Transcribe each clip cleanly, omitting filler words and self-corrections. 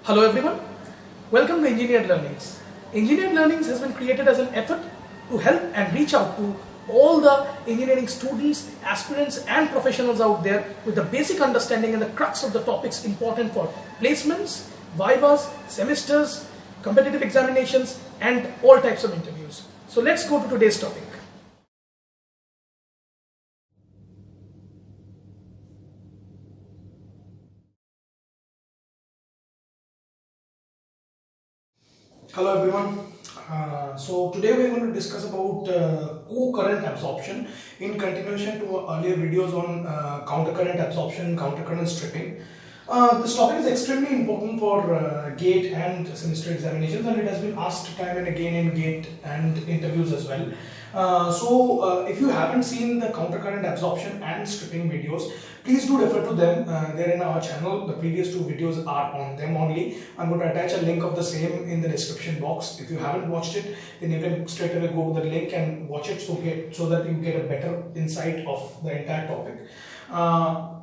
Hello everyone, welcome to Engineered Learnings. Engineered Learnings has been created as an effort to help and reach out to all the engineering students, aspirants and professionals out there with the basic understanding and the crux of the topics important for placements, vivas, semesters, competitive examinations and all types of interviews. So let's go to today's topic. Hello everyone. So today we are going to discuss about co-current absorption in continuation to earlier videos on countercurrent absorption, countercurrent stripping. This topic is extremely important for GATE and semester examinations, and it has been asked time and again in GATE and interviews as well. If you haven't seen the countercurrent absorption and stripping videos, please do refer to them. They're in our channel. The previous two videos are on them only. I'm going to attach a link of the same in the description box. If you haven't watched it, then you can straight away go to the link and watch it so that you get a better insight of the entire topic.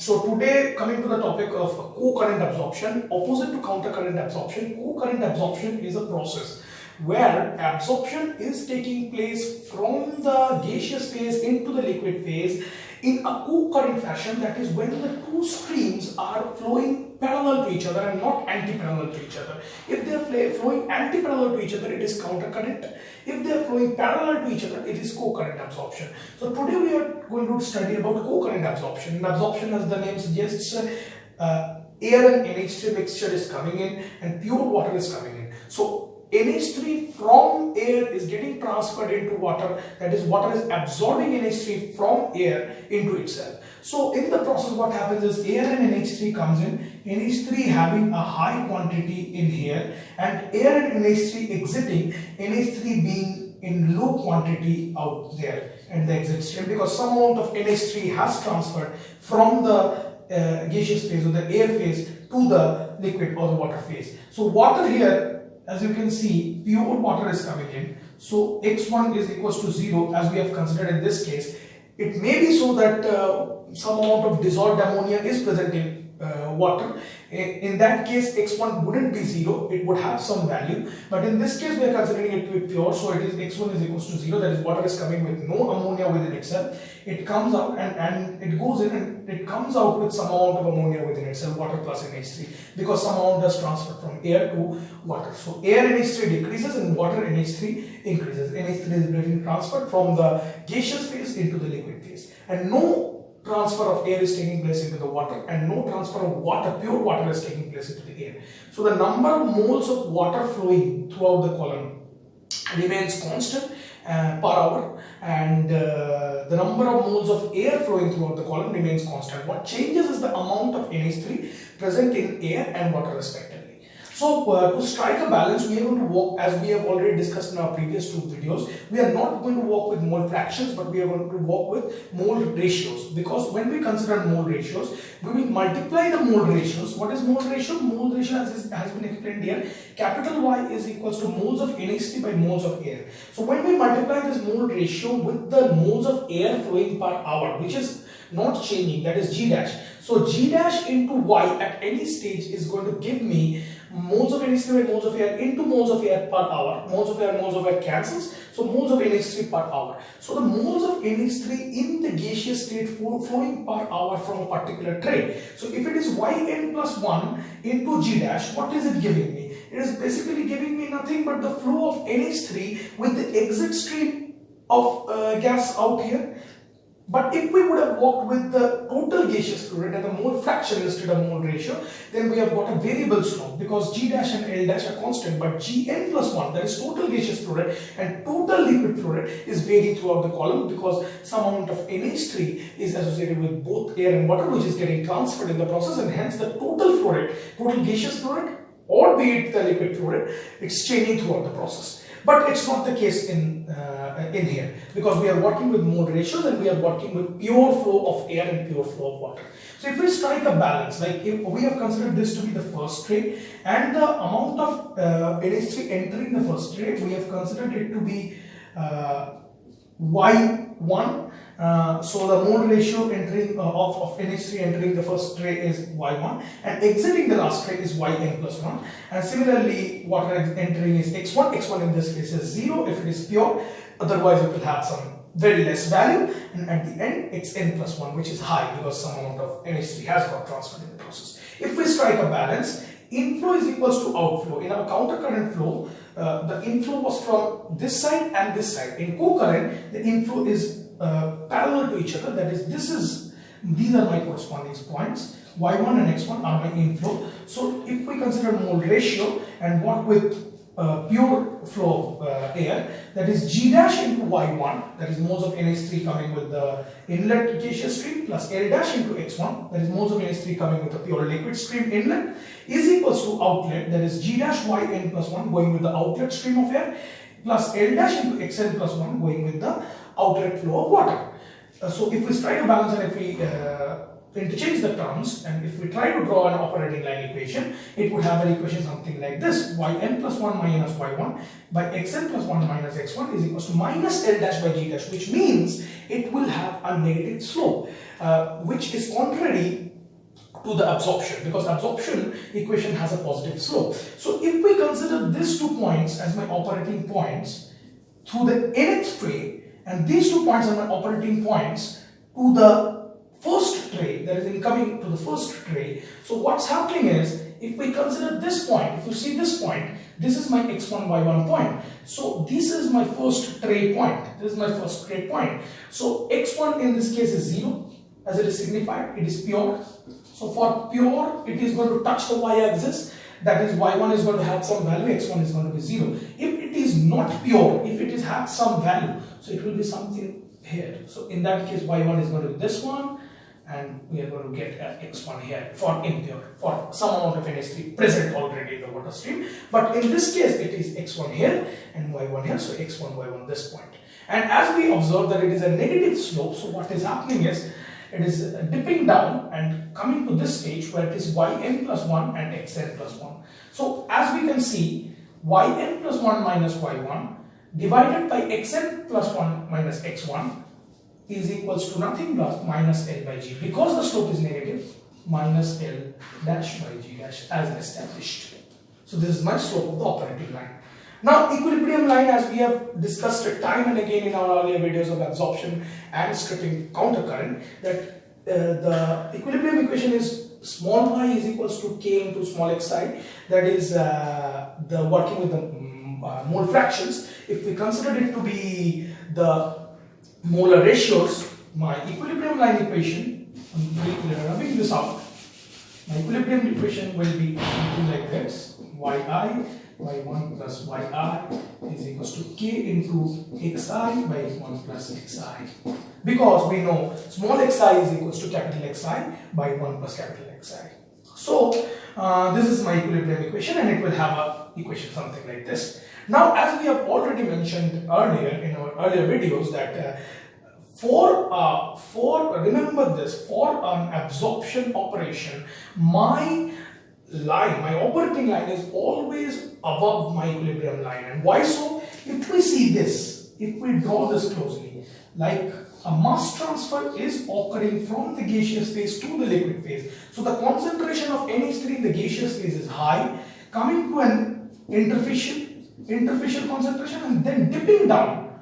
So today, coming to the topic of co-current absorption, opposite to countercurrent absorption, co-current absorption is a process where absorption is taking place from the gaseous phase into the liquid phase in a co-current fashion. That is when the two streams are flowing parallel to each other and not anti-parallel to each other. If they are flowing anti-parallel to each other, it is countercurrent. If they are flowing parallel to each other, it is co-current absorption. So today we are going to study about co-current absorption. And absorption, as the name suggests, air and NH3 mixture is coming in and pure water is coming in. So NH3 from air is getting transferred into water, that is, water is absorbing NH3 from air into itself. So in the process what happens is air and NH3 comes in, NH3 having a high quantity in here and air and NH3 exiting, NH3 being in low quantity out there and the exit stream, because some amount of NH3 has transferred from the gaseous phase or the air phase to the liquid or the water phase. So water here, as you can see, pure water is coming in. So x1 is equals to 0 as we have considered in this case. It may be so that some amount of dissolved ammonia is present in water. In that case, x1 wouldn't be 0, it would have some value. But in this case, we are considering it to be pure, so it is x1 is equals to 0, that is, water is coming with no ammonia within itself. It comes out and it goes in and it comes out with some amount of ammonia within itself, water plus NH3, because some amount has transferred from air to water. So air NH3 decreases and water NH3 increases. NH3 is getting transferred from the gaseous phase into the liquid phase, and no transfer of air is taking place into the water and no transfer of water, pure water, is taking place into the air. So the number of moles of water flowing throughout the column remains constant per hour, and the number of moles of air flowing throughout the column remains constant. What changes is the amount of NH3 present in air and water respectively. So to strike a balance, we are going to work, as we have already discussed in our previous two videos, we are not going to work with mole fractions, but we are going to work with mole ratios, because when we consider mole ratios, we will multiply the mole ratios. What is mole ratio? Mole ratio, as has been explained here, capital Y is equals to moles of NH3 by moles of air. So when we multiply this mole ratio with the moles of air flowing per hour, which is not changing, that is G dash. So G dash into Y at any stage is going to give me moles of NH3 by moles of air into moles of air per hour. Moles of air cancels, so moles of NH3 per hour. So the moles of NH3 in the gaseous state flowing per hour from a particular tray. So if it is Yn plus 1 into G dash, what is it giving me? It is basically giving me nothing but the flow of NH3 with the exit stream of gas out here. But if we would have worked with the total gaseous fluid and the mole fraction instead of mole ratio, then we have got a variable slope, because G dash and L dash are constant, but Gn plus 1, that is total gaseous fluid, and total liquid fluid is varying throughout the column, because some amount of NH3 is associated with both air and water, which is getting transferred in the process, and hence the total fluid, total gaseous fluid, or be it the liquid fluid, it's changing throughout the process. But it's not the case in here, because we are working with mole ratios and we are working with pure flow of air and pure flow of water. So if we strike a balance, like if we have considered this to be the first tray and the amount of NH3 entering the first tray, we have considered it to be Y1 So the mole ratio entering of NH3 entering the first tray is Y1 and exiting the last tray is Yn plus 1. And similarly, water entering is X1. X1 in this case is 0 if it is pure. Otherwise, it will have some very less value. And at the end, Xn plus 1, which is high because some amount of NH3 has got transferred in the process. If we strike a balance, inflow is equals to outflow. In our counter-current flow, the inflow was from this side and this side. In co-current, the inflow is parallel to each other. That is, these are my corresponding points. Y1 and X1 are my inflow. So if we consider mole ratio and work with pure flow of air, that is G dash into Y1, that is moles of NH3 coming with the inlet gaseous stream, plus L dash into X1, that is moles of NH3 coming with the pure liquid stream inlet, is equals to outlet, that is G dash Yn plus 1 going with the outlet stream of air, plus L dash into Xn plus 1 going with the outlet flow of water. So if we strike a balance and if we interchange the terms, and if we try to draw an operating line equation, it would have an equation something like this: Yn plus 1 minus Y1 by Xn plus 1 minus X1 is equals to minus L dash by G dash, which means it will have a negative slope, which is contrary to the absorption, because absorption equation has a positive slope. So if we consider these 2 points as my operating points through the nth tray, and these 2 points are my operating points to the first tray, that is incoming to the first tray. So what's happening is, if we consider this point, if you see this point, this is my X1, Y1 point. So this is my first tray point. This is my first tray point. So X1 in this case is 0, as it is signified, it is pure. So for pure, it is going to touch the y-axis. That is, Y1 is going to have some value, X1 is going to be 0. If it is not pure, if it has some value, so it will be something here. So in that case, Y1 is going to be this one, and we are going to get X1 here for impure, for some amount of NH3 present already in the water stream. But in this case, it is X1 here and Y1 here, so X1, Y1 this point. And as we observe that it is a negative slope, so what is happening is, it is dipping down and coming to this stage where it is Yn plus 1 and Xn plus 1. So as we can see, Yn plus 1 minus Y1 divided by Xn plus 1 minus X1 is equals to nothing but minus L by G. Because the slope is negative, minus L dash by G dash as established. So this is my slope of the operating line. Now equilibrium line, as we have discussed it time and again in our earlier videos of absorption and stripping countercurrent, that the equilibrium equation is small y is equals to k into small xi. That is the working with the mole fractions. If we consider it to be the molar ratios, my equilibrium line equation, rubbing this out, my equilibrium equation will be something like this: yi y1 plus yi is equals to k into xi by 1 plus xi. Because we know small xi is equals to capital Xi by 1 plus capital Xi. So this is my equilibrium equation, and it will have a equation something like this. Now, as we have already mentioned earlier in our earlier videos, that remember this, for an absorption operation, my operating line is always above my equilibrium line. And why so? If we see this, if we draw this closely, like a mass transfer is occurring from the gaseous phase to the liquid phase. So the concentration of NH3 in the gaseous phase is high, coming to an interfacial concentration and then dipping down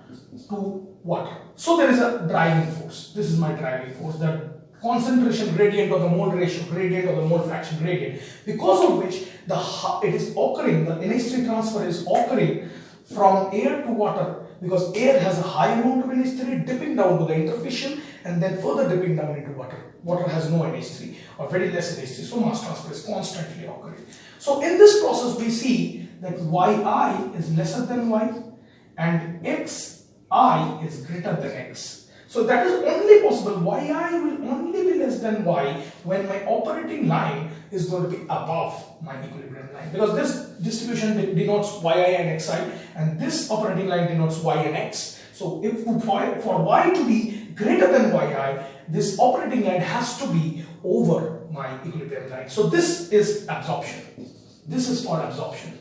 to water. So there is a driving force. This is my driving force, the concentration gradient or the mole ratio gradient or the mole fraction gradient, because of which it is occurring, the NH3 transfer is occurring from air to water, because air has a high amount of NH3 dipping down to the interfacial and then further dipping down into water. Water has no NH3 or very less NH3, so mass transfer is constantly occurring. So in this process, we see that yi is lesser than y and xi is greater than x. So that is only possible. Yi will only be less than y when my operating line is going to be above my equilibrium line, because this distribution denotes yi and xi, and this operating line denotes y and x. So if for y to be greater than yi, this operating line has to be over my equilibrium line. So this is absorption. This is for absorption.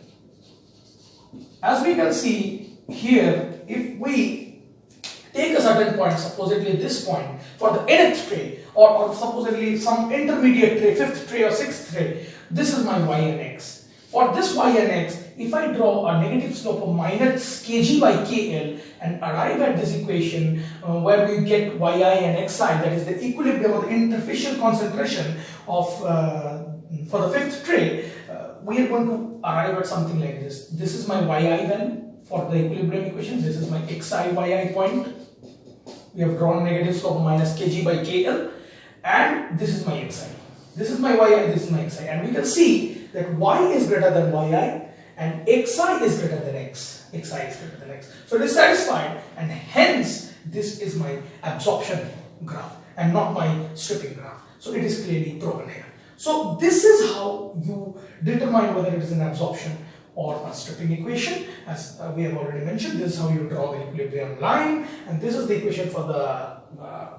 As we can see here, if we take a certain point, supposedly this point, for the nth tray, or supposedly some intermediate tray, 5th tray or 6th tray, this is my y and x. For this y and x, if I draw a negative slope of minus kg by kl and arrive at this equation where we get yi and xi, that is the equilibrium or the interfacial concentration of for the 5th tray, we are going to arrive at something like this. This is my yi value for the equilibrium equation. This is my xi yi point. We have drawn negative slope of minus kg by kl, and this is my xi. This is my yi, this is my xi, and we can see that y is greater than yi and xi is greater than x. Xi is greater than x. So it is satisfied, and hence this is my absorption graph and not my stripping graph. So it is clearly proven here. So this is how you determine whether it is an absorption or a stripping equation. As we have already mentioned, this is how you draw the equilibrium line, and this is the equation for the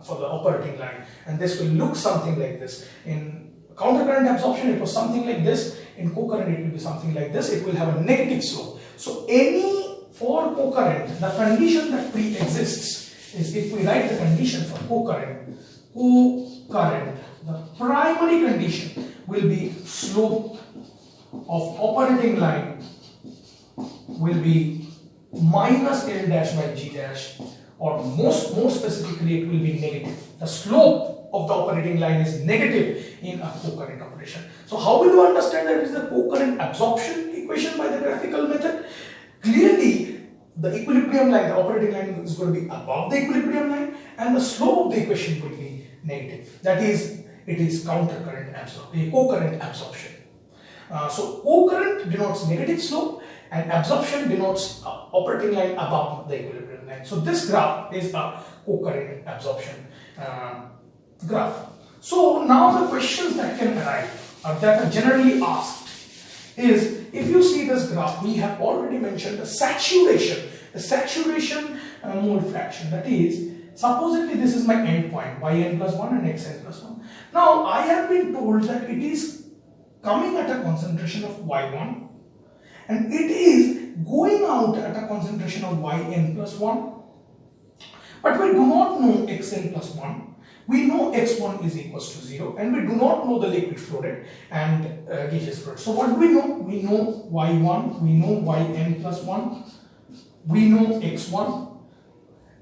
operating line, and this will look something like this. In countercurrent absorption, it was something like this. In co-current, it will be something like this. It will have a negative slope. So for co-current, the condition that pre-exists is, if we write the condition for co-current, the primary condition will be slope of operating line will be minus L dash by G dash, or more specifically, it will be negative. The slope of the operating line is negative in a co-current operation. So how will you understand that it is the co-current absorption equation by the graphical method? Clearly, the equilibrium line, the operating line, is going to be above the equilibrium line, and the slope of the equation will be negative. That is, it is co-current absorption. So co-current denotes negative slope, and absorption denotes operating line above the equilibrium line. So this graph is a co-current absorption graph. So now the questions that can arise, or that are generally asked, is, if you see this graph, we have already mentioned the saturation mole fraction. That is, supposedly this is my end point, yn plus 1 and xn plus 1. Now I have been told that it is coming at a concentration of y1, and it is going out at a concentration of yn plus 1, but we do not know xn plus 1. We know x1 is equals to 0, and we do not know the liquid flow rate and gaseous flow rate. So what do we know? We know y1, we know yn plus 1, we know x1,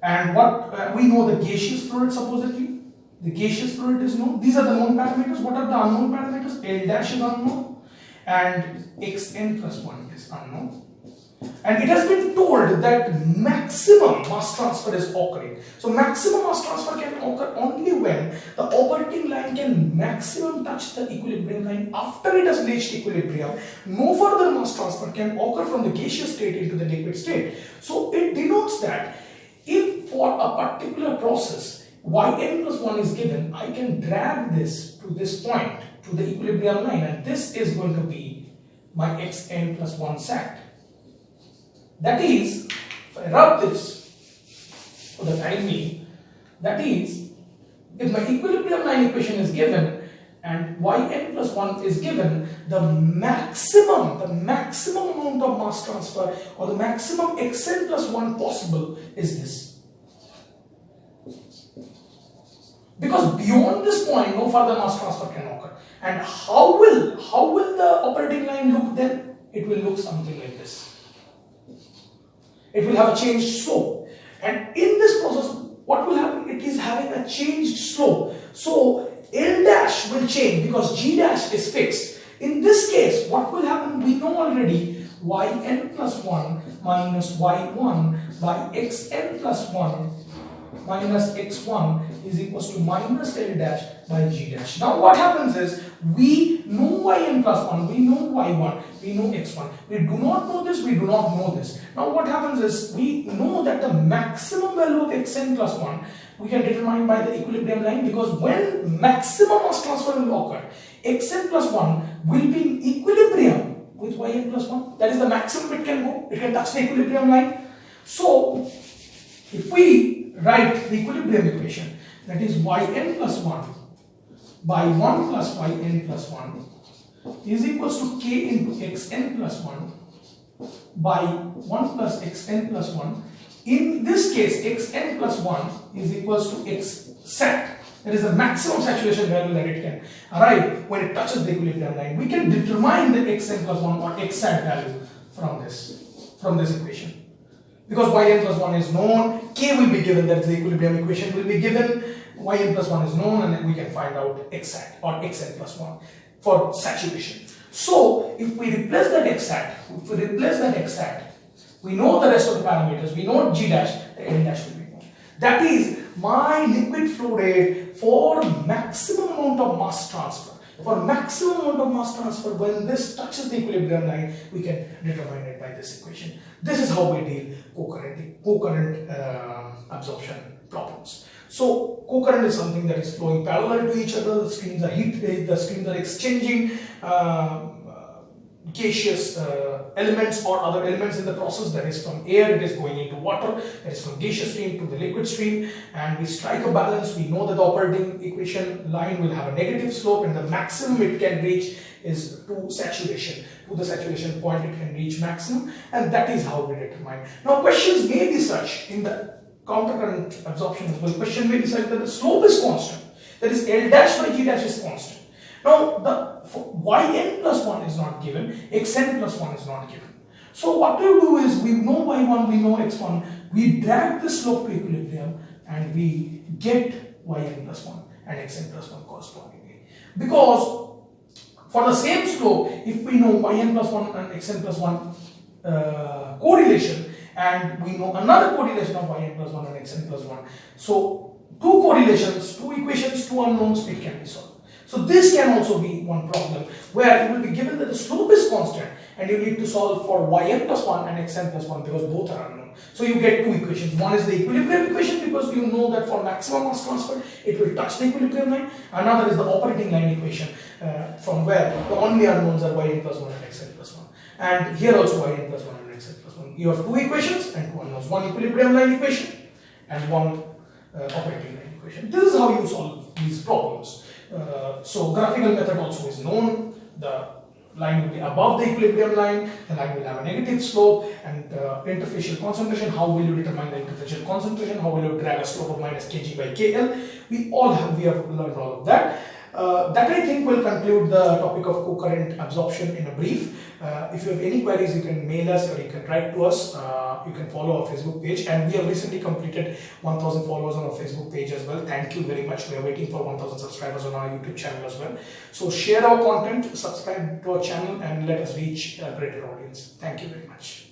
and what we know the gaseous flow rate. Supposedly the gaseous flow rate is known. These are the known parameters. What are the unknown parameters? L dash is unknown, and xn plus 1 is unknown. And it has been told that maximum mass transfer is occurring. So maximum mass transfer can occur only when the operating line can maximum touch the equilibrium line. After it has reached equilibrium, no further mass transfer can occur from the gaseous state into the liquid state. So it denotes that if for a particular process yn plus 1 is given, I can drag this to this point, to the equilibrium line, and this is going to be my xn plus 1 sat. That is, if I rub this for the time being, that is, if my equilibrium line equation is given and yn plus 1 is given, the maximum amount of mass transfer, or the maximum xn plus 1 possible, is this. Because beyond this point, no further mass transfer can occur. And how will the operating line look then? It will look something like this. It will have a changed slope, and in this process, what will happen? It is having a changed slope. So L dash will change because G dash is fixed. In this case, what will happen? We know already yn plus 1 minus y1 by xn plus 1 minus x1 is equals to minus L dash by G dash. Now what happens is, we know yn plus 1, we know y1, we know x1. We do not know this, we do not know this. Now what happens is, we know that the maximum value of xn plus 1 we can determine by the equilibrium line, because when maximum mass transfer will occur, xn plus 1 will be in equilibrium with yn plus 1. That is the maximum it can go. It can touch the equilibrium line. So if we write the equilibrium equation, that is yn plus 1 by 1 plus yn plus 1 is equals to k into xn plus 1 by 1 plus xn plus 1 In this case, xn plus 1 is equals to x sat. That is the maximum saturation value that it can arrive when it touches the equilibrium line. We can determine the xn plus 1 or x sat value from this equation. Because yn plus 1 is known, k will be given, that is the equilibrium equation will be given, yn plus 1 is known, and then we can find out x sat or xn plus 1 for saturation. So if we replace that x sat, we know the rest of the parameters, we know g dash, the n dash will be known. That is my liquid flow rate for maximum amount of mass transfer. For maximum amount of mass transfer, when this touches the equilibrium line, we can determine it by this equation. This is how we deal co-current absorption problems. So co-current is something that is flowing parallel to each other. The streams are exchanging gaseous elements or other elements in the process. That is, from air it is going into water, that is from gaseous stream to the liquid stream, and we strike a balance. We know that the operating equation line will have a negative slope, and the maximum it can reach is to saturation. To the saturation point it can reach maximum, and that is how we determine. Now questions may be such in the countercurrent absorption as well. Question may be such that the slope is constant, that is L dash by G dash is constant. Now the yn plus 1 is not given, xn plus 1 is not given. So what we do is, we know y1, we know x1, we drag the slope to equilibrium and we get yn plus 1 and xn plus 1 correspondingly. Because for the same slope, if we know yn plus 1 and xn plus 1 correlation, and we know another correlation of yn plus 1 and xn plus 1, so two correlations, two equations, two unknowns, it can be solved. So this can also be one problem, where it will be given that the slope is constant and you need to solve for yn plus 1 and xn plus 1 because both are unknown. So you get two equations. One is the equilibrium equation, because you know that for maximum mass transfer it will touch the equilibrium line. Another is the operating line equation, from where the only unknowns are yn plus 1 and xn plus 1. And here also yn plus 1 and xn plus 1. You have two equations and two unknowns. One equilibrium line equation and one operating line equation. This is how you solve these problems. So graphical method also is known. The line will be above the equilibrium line, the line will have a negative slope, and interfacial concentration, how will you determine the interfacial concentration, how will you drag a slope of minus kg by kl. We have learned all of that. That I think will conclude the topic of co-current absorption in a brief. If you have any queries, you can mail us or you can write to us. You can follow our Facebook page, and we have recently completed 1000 followers on our Facebook page as well. Thank you very much. We are waiting for 1000 subscribers on our YouTube channel as well. So share our content, subscribe to our channel, and let us reach a greater audience. Thank you very much.